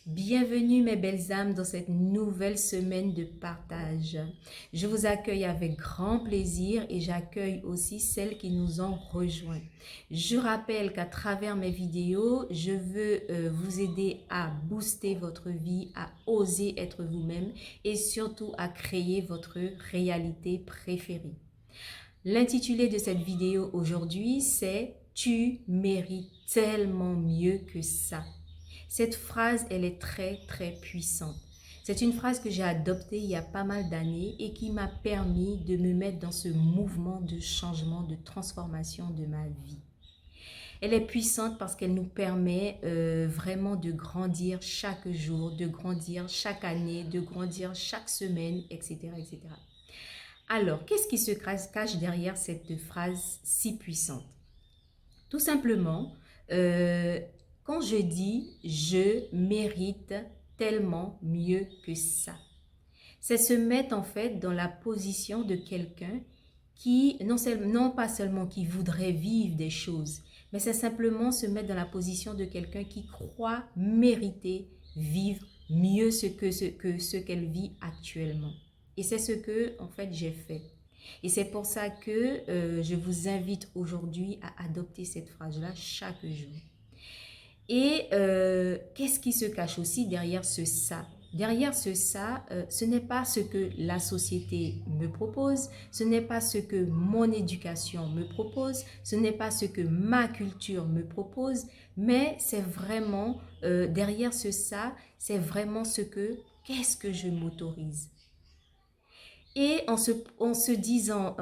Bienvenue mes belles âmes dans cette nouvelle semaine de partage. Je vous accueille avec grand plaisir et j'accueille aussi celles qui nous ont rejoints. Je rappelle qu'à travers mes vidéos, je veux vous aider à booster votre vie, à oser être vous-même et surtout à créer votre réalité préférée. L'intitulé de cette vidéo aujourd'hui, c'est « Tu mérites tellement mieux que ça ». Cette phrase, elle est très puissante. C'est une phrase que j'ai adoptée il y a pas mal d'années et qui m'a permis de me mettre dans ce mouvement de changement, de transformation de ma vie. Elle est puissante parce qu'elle nous permet vraiment de grandir chaque jour, de grandir chaque année, de grandir chaque semaine, etc. etc. Alors, qu'est-ce qui se cache derrière cette phrase si puissante? Tout simplement, quand je dis « je mérite tellement mieux que ça », c'est se mettre en fait dans la position de quelqu'un qui, non pas seulement qui voudrait vivre des choses, mais c'est simplement se mettre dans la position de quelqu'un qui croit mériter vivre mieux ce qu'elle vit actuellement. Et c'est ce que en fait j'ai fait. Et c'est pour ça que je vous invite aujourd'hui à adopter cette phrase-là chaque jour. Et qu'est-ce qui se cache aussi derrière ce « ça » ? Derrière ce « ça », ce n'est pas ce que la société me propose, ce n'est pas ce que mon éducation me propose, ce n'est pas ce que ma culture me propose, mais c'est vraiment, derrière ce « ça », c'est vraiment qu'est-ce que je m'autorise ? Et en se disant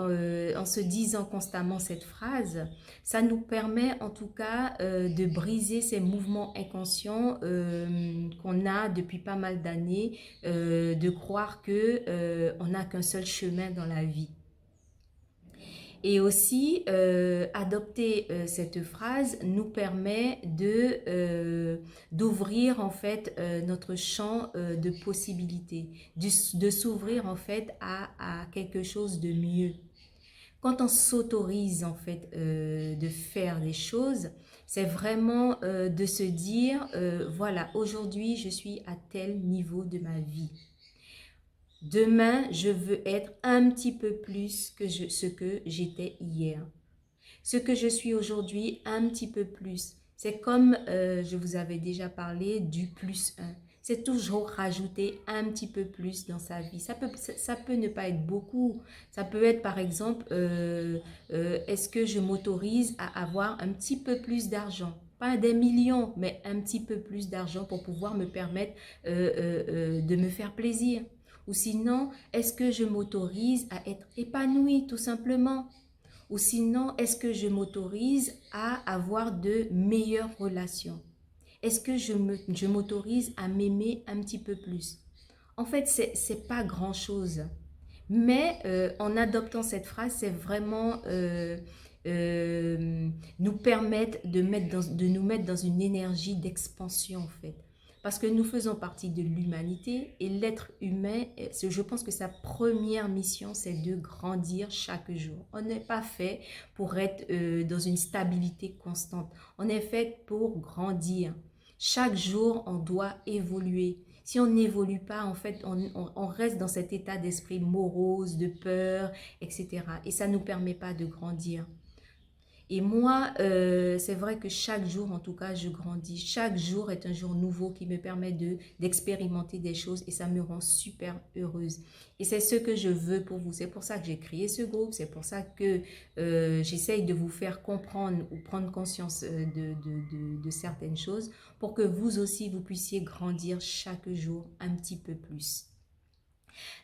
constamment cette phrase, ça nous permet en tout cas de briser ces mouvements inconscients qu'on a depuis pas mal d'années, de croire qu'on n'a qu'un seul chemin dans la vie. Et aussi, adopter cette phrase nous permet d'ouvrir en fait notre champ de possibilités, de s'ouvrir en fait à quelque chose de mieux. Quand on s'autorise en fait de faire des choses, c'est vraiment de se dire, voilà, aujourd'hui je suis à tel niveau de ma vie. Demain, je veux être un petit peu plus que ce que j'étais hier. Ce que je suis aujourd'hui, un petit peu plus. C'est comme je vous avais déjà parlé du +1. C'est toujours rajouter un petit peu plus dans sa vie. Ça peut ne pas être beaucoup. Ça peut être par exemple, est-ce que je m'autorise à avoir un petit peu plus d'argent? Pas des millions, mais un petit peu plus d'argent pour pouvoir me permettre de me faire plaisir. Ou sinon, est-ce que je m'autorise à être épanouie tout simplement? Ou sinon, est-ce que je m'autorise à avoir de meilleures relations? Est-ce que je m'autorise à m'aimer un petit peu plus? En fait, c'est pas grand-chose. Mais en adoptant cette phrase, c'est vraiment nous permettre de nous mettre dans une énergie d'expansion en fait. Parce que nous faisons partie de l'humanité et l'être humain, je pense que sa première mission, c'est de grandir chaque jour. On n'est pas fait pour être dans une stabilité constante. On est fait pour grandir. Chaque jour, on doit évoluer. Si on n'évolue pas, en fait, on reste dans cet état d'esprit morose, de peur, etc. Et ça ne nous permet pas de grandir. Et moi, c'est vrai que chaque jour, en tout cas, je grandis. Chaque jour est un jour nouveau qui me permet d'expérimenter des choses et ça me rend super heureuse. Et c'est ce que je veux pour vous. C'est pour ça que j'ai créé ce groupe. C'est pour ça que j'essaye de vous faire comprendre ou prendre conscience de certaines choses pour que vous aussi, vous puissiez grandir chaque jour un petit peu plus.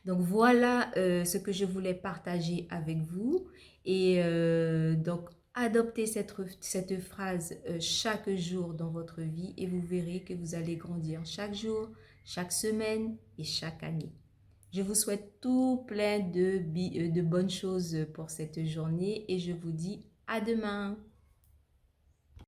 Donc voilà ce que je voulais partager avec vous. Et donc, adoptez cette phrase chaque jour dans votre vie et vous verrez que vous allez grandir chaque jour, chaque semaine et chaque année. Je vous souhaite tout plein de bonnes choses pour cette journée et je vous dis à demain.